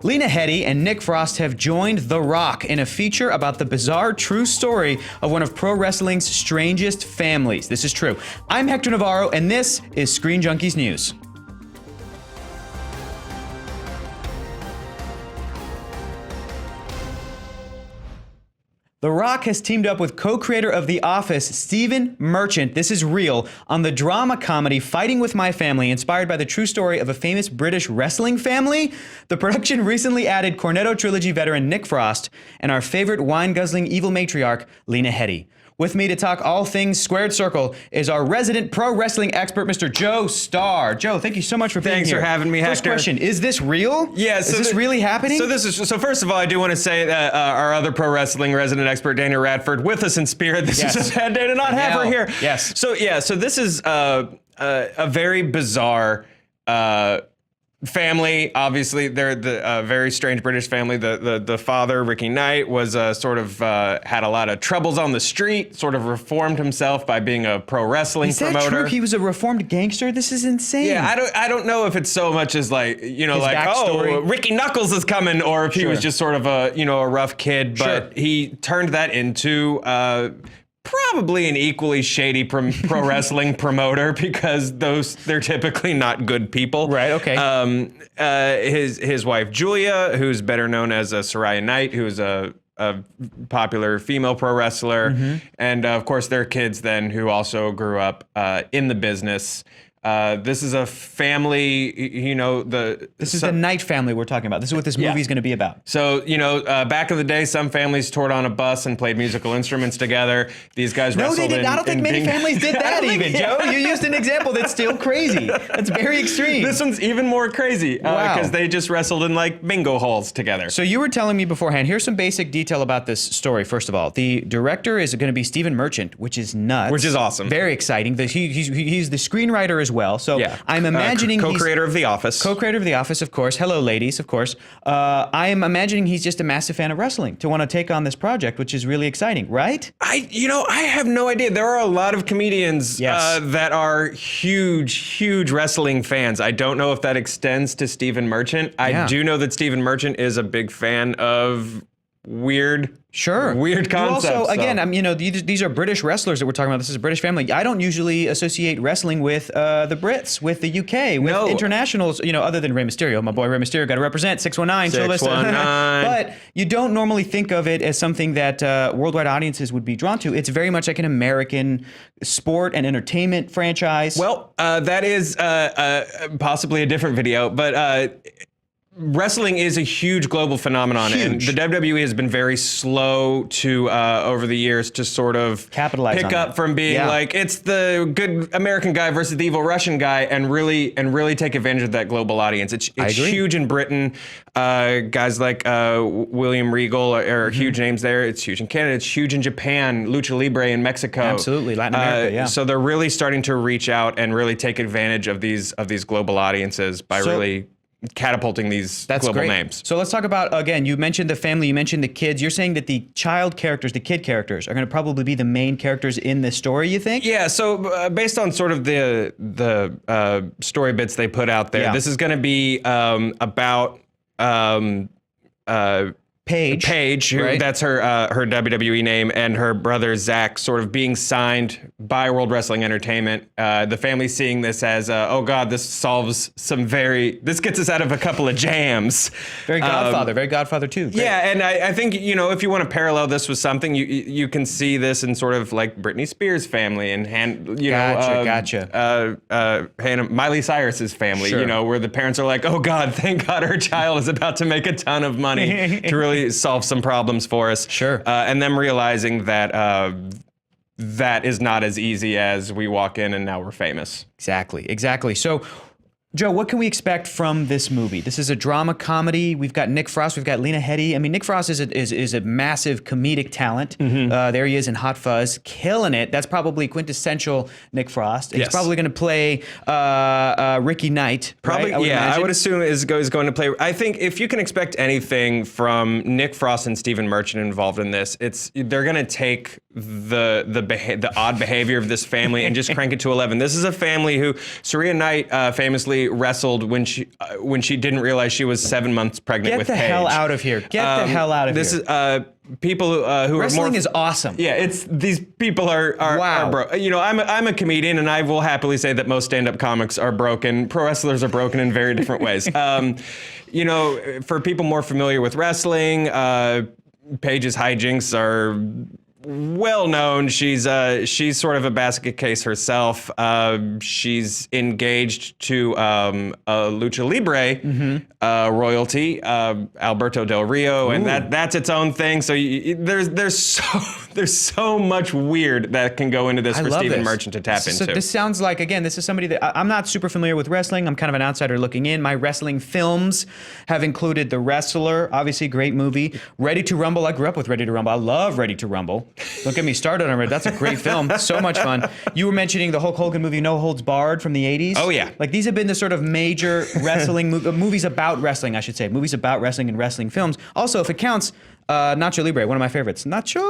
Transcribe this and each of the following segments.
Lena Headey and Nick Frost have joined The Rock in a feature about the bizarre true story of one of pro wrestling's strangest families. This is true. I'm Hector Navarro, and this is Screen Junkies News. The Rock has teamed up with co-creator of The Office, Stephen Merchant, this is real, on the drama comedy Fighting With My Family, inspired by the true story of a famous British wrestling family. The production recently added Cornetto Trilogy veteran Nick Frost and our favorite wine-guzzling evil matriarch, Lena Headey. With me to talk all things Squared Circle is our resident pro wrestling expert, Mr. Joe Starr. Joe, thank you so much for being here. Thanks for having me, Hector. First question, is this real? Yeah. Is this really happening? So first of all, I do want to say that our other pro wrestling resident expert, Daniel Radford, with us in spirit. This is a bad day to not have her here. Yes. So this is a very bizarre family. Obviously, they're the very strange British family. The father, Ricky Knight, was had a lot of troubles on the street. Sort of reformed himself by being a pro wrestling promoter. Is that true? He was a reformed gangster. This is insane. Yeah, I don't know if it's so much as Ricky Knuckles is coming, or if he was just sort of a rough kid. But he turned that into probably an equally shady pro wrestling promoter, because they're typically not good people. Right, okay. His wife, Julia, who's better known as Soraya Knight, who's a popular female pro wrestler. And of course their kids then, who also grew up in the business. This is a family, This is the Knight family we're talking about. This is what this movie is going to be about. So, back in the day, some families toured on a bus and played musical instruments together. These guys wrestled. No, they did. I don't think many families did that even, Joe. You used an example that's still crazy. That's very extreme. This one's even more crazy because they just wrestled in bingo halls together. So you were telling me beforehand, here's some basic detail about this story. First of all, the director is going to be Stephen Merchant, which is nuts. Which is awesome. Very exciting. He's the screenwriter as well. So I'm imagining co-creator of The Office. Co-creator of The Office, of course. Hello, ladies, of course. I am imagining he's just a massive fan of wrestling to want to take on this project, which is really exciting, right? I have no idea. There are a lot of comedians that are huge wrestling fans. I don't know if that extends to Stephen Merchant. I do know that Stephen Merchant is a big fan of weird concepts. Also, again, these are British wrestlers that we're talking about. This is a British family. I don't usually associate wrestling with the Brits, with the UK, with internationals, other than Rey Mysterio. My boy Rey Mysterio, got to represent 619. 619. But you don't normally think of it as something that worldwide audiences would be drawn to. It's very much like an American sport and entertainment franchise. Well, that is possibly a different video, but wrestling is a huge global phenomenon, and the WWE has been very slow to, over the years, to sort of capitalize pick up from being it's the good American guy versus the evil Russian guy, and really take advantage of that global audience. It's huge in Britain. Guys like William Regal are huge names there. It's huge in Canada. It's huge in Japan. Lucha Libre in Mexico. Absolutely, Latin America. So they're really starting to reach out and really take advantage of these global audiences by really catapulting these global names. So let's talk about, again, you mentioned the family, you mentioned the kids. You're saying that the kid characters are going to probably be the main characters in this story, you think? Yeah, so based on sort of the story bits they put out there, this is going to be about Paige, who that's her WWE name, and her brother Zach sort of being signed by World Wrestling Entertainment. The family seeing this as, oh God, this gets us out of a couple of jams. Very Godfather too. Great. Yeah, and I think, if you want to parallel this with something, you can see this in sort of like Britney Spears' family and Miley Cyrus's family, where the parents are like, oh God, thank God our child is about to make a ton of money to really solve some problems for us. And them realizing that that is not as easy as we walk in and now we're famous. Exactly. So, Joe, what can we expect from this movie? This is a drama comedy. We've got Nick Frost. We've got Lena Headey. I mean, Nick Frost is a massive comedic talent. There he is in Hot Fuzz, killing it. That's probably quintessential Nick Frost. He's probably going to play Ricky Knight. Probably, right? I would assume is going to play. I think if you can expect anything from Nick Frost and Stephen Merchant involved in this, they're going to take the odd behavior of this family and just crank it to 11. This is a family who Cersei Knight famously wrestled when she didn't realize she was 7 months pregnant with Paige. Get the hell out of here. Get the hell out of here. This is people who Wrestling are more, is awesome. Yeah, it's these people are broke. You know, I'm a comedian, and I will happily say that most stand-up comics are broken. Pro wrestlers are broken in very different ways. You know, for people more familiar with wrestling, Paige's hijinks are well known. She's sort of a basket case herself. She's engaged to a lucha libre royalty, Alberto Del Rio, and that's its own thing. So there's so much weird that can go into this for Stephen Merchant to tap into. This sounds like, again, this is somebody that I'm not super familiar with wrestling. I'm kind of an outsider looking in. My wrestling films have included The Wrestler, obviously great movie. Ready to Rumble. I grew up with Ready to Rumble. I love Ready to Rumble. Don't get me started on it. That's a great film. So much fun. You were mentioning the Hulk Hogan movie No Holds Barred from the 80s. Oh, yeah. Like, these have been the sort of major wrestling movies about wrestling, I should say. Movies about wrestling and wrestling films. Also, if it counts, Nacho Libre, one of my favorites. Nacho,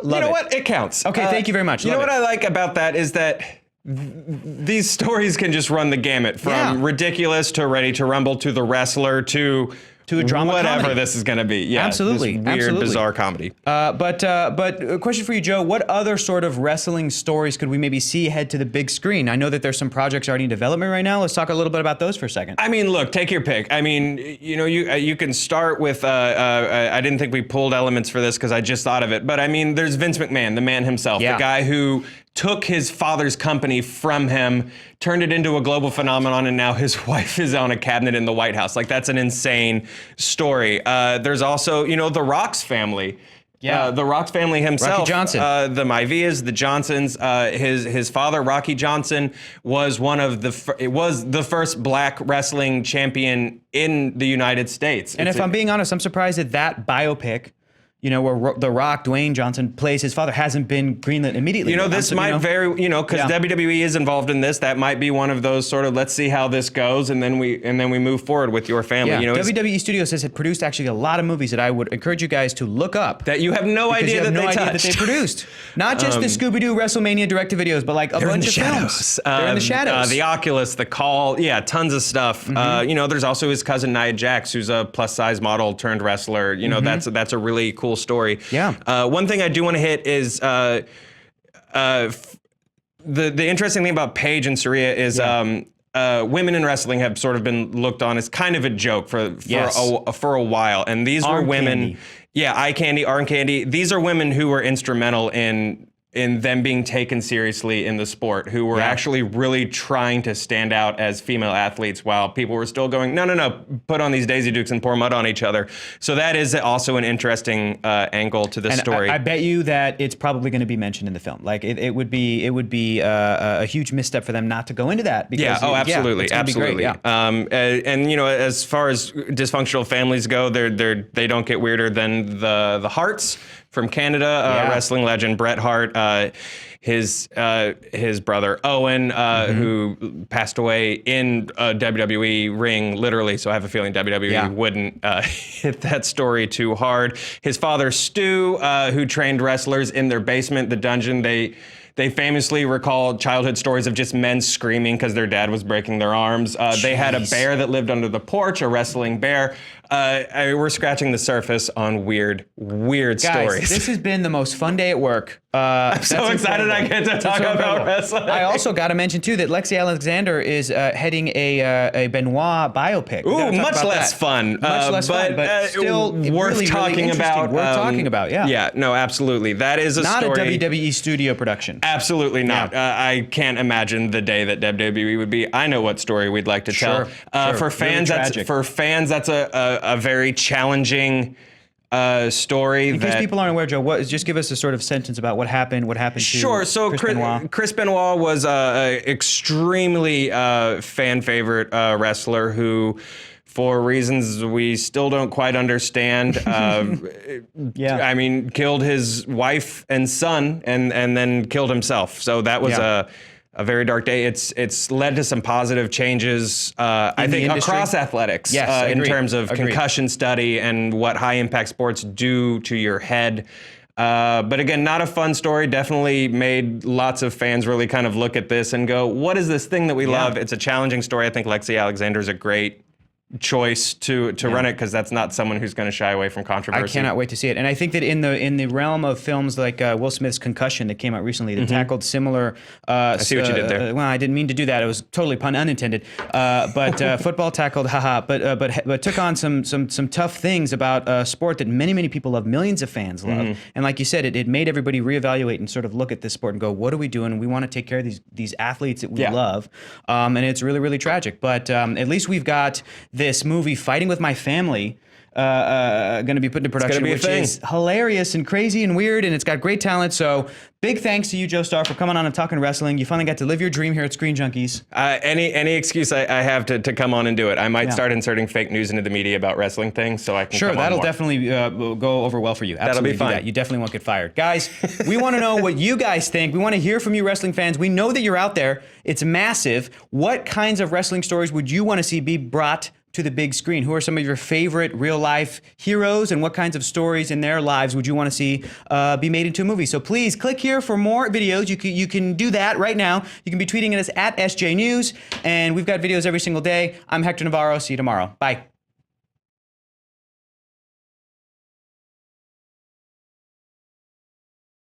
love You know what? It counts. Okay, thank you very much. You know what I like about that is that these stories can just run the gamut from ridiculous to Ready to Rumble to The Wrestler to a drama whatever comedy. This is going to be. Yeah, Absolutely. This weird, bizarre comedy. But a question for you, Joe. What other sort of wrestling stories could we maybe see head to the big screen? I know that there's some projects already in development right now. Let's talk a little bit about those for a second. I mean, look, take your pick. I mean, you know, you can start with, I didn't think we pulled elements for this because I just thought of it. But I mean, there's Vince McMahon, the man himself, the guy who took his father's company from him, turned it into a global phenomenon, and now his wife is on a cabinet in the White House. Like, that's an insane story. There's also, you know, the Rock's family. Yeah, the Rock's family himself. Rocky Johnson. The Maivias, the Johnsons. His father, Rocky Johnson, was the first black wrestling champion in the United States. And if I'm being honest, I'm surprised that biopic, you know, where The Rock, Dwayne Johnson, plays his father, hasn't been greenlit immediately. You know, this might because WWE is involved in this. That might be one of those sort of, let's see how this goes, and then we move forward with your family. Yeah. You know, WWE Studios has produced actually a lot of movies that I would encourage you guys to look up. That you have no idea that they produced. Not just the Scooby-Doo WrestleMania direct-to-videos, but like a bunch of films. They're in the shadows. The Oculus, the Call, tons of stuff. You know, there's also his cousin Nia Jax, who's a plus-size model turned wrestler. You know, that's a really cool story. Yeah. One thing I do want to hit is the interesting thing about Paige and Cersei is women in wrestling have sort of been looked on as kind of a joke for a while, and these were women. Candy. Yeah, eye candy, arm candy. These are women who were instrumental in them being taken seriously in the sport, who were actually really trying to stand out as female athletes while people were still going, no, put on these Daisy Dukes and pour mud on each other. So that is also an interesting angle to this story. I bet you that it's probably going to be mentioned in the film. Like it would be a huge misstep for them not to go into that. Because absolutely, absolutely. Great, and you know, as far as dysfunctional families go, they don't get weirder than the Harts from Canada, wrestling legend Bret Hart, his brother Owen, who passed away in a WWE ring, literally. So I have a feeling WWE wouldn't hit that story too hard. His father Stu, who trained wrestlers in their basement, the dungeon. They famously recall childhood stories of just men screaming because their dad was breaking their arms. They had a bear that lived under the porch, a wrestling bear. We're scratching the surface on weird stories. This has been the most fun day at work. I'm so excited I get to talk about wrestling. I also got to mention, too, that Lexi Alexander is heading a Benoit biopic. Ooh, much less fun. But still worth really, talking really about. Worth talking about, yeah. Yeah, no, absolutely. That is not story. a WWE studio production. Absolutely not. I can't imagine the day that WWE would be. I know what story we'd like to tell. For fans, that's a very challenging story. In case people aren't aware, Joe, just give us a sort of sentence about what happened Sure. So Chris Benoit was an extremely fan favorite wrestler who, for reasons we still don't quite understand, I mean, killed his wife and son and then killed himself. So that was a very dark day. It's led to some positive changes, I think, across athletics, in terms of concussion study and what high impact sports do to your head. But again, not a fun story. Definitely made lots of fans really kind of look at this and go, what is this thing that we love? It's a challenging story. I think Lexi Alexander is a great choice to run it, because that's not someone who's going to shy away from controversy. I cannot wait to see it. And I think that in the realm of films like Will Smith's Concussion that came out recently that tackled similar. I see what you did there. Well, I didn't mean to do that. It was totally pun unintended. But football tackled, but took on some tough things about a sport that many people love, millions of fans love. And like you said, it made everybody reevaluate and sort of look at this sport and go, what are we doing? We want to take care of these athletes that we love, and it's really tragic. But at least we've got this movie, Fighting with My Family, going to be put into production, which is hilarious and crazy and weird, and it's got great talent. So big thanks to you, Joe Starr, for coming on and talking wrestling. You finally got to live your dream here at Screen Junkies. Any excuse I have to come on and do it. I might start inserting fake news into the media about wrestling things, so I can Sure, come on that'll more. definitely go over well for you. Absolutely, That'll be fine. You definitely won't get fired. Guys, we want to know what you guys think. We want to hear from you wrestling fans. We know that you're out there. It's massive. What kinds of wrestling stories would you want to see be brought to the big screen? Who are some of your favorite real life heroes, and what kinds of stories in their lives would you want to see be made into a movie? So please click here for more videos. You can do that right now. You can be tweeting at us at SJ News, and we've got videos every single day. I'm Hector Navarro. See you tomorrow. Bye.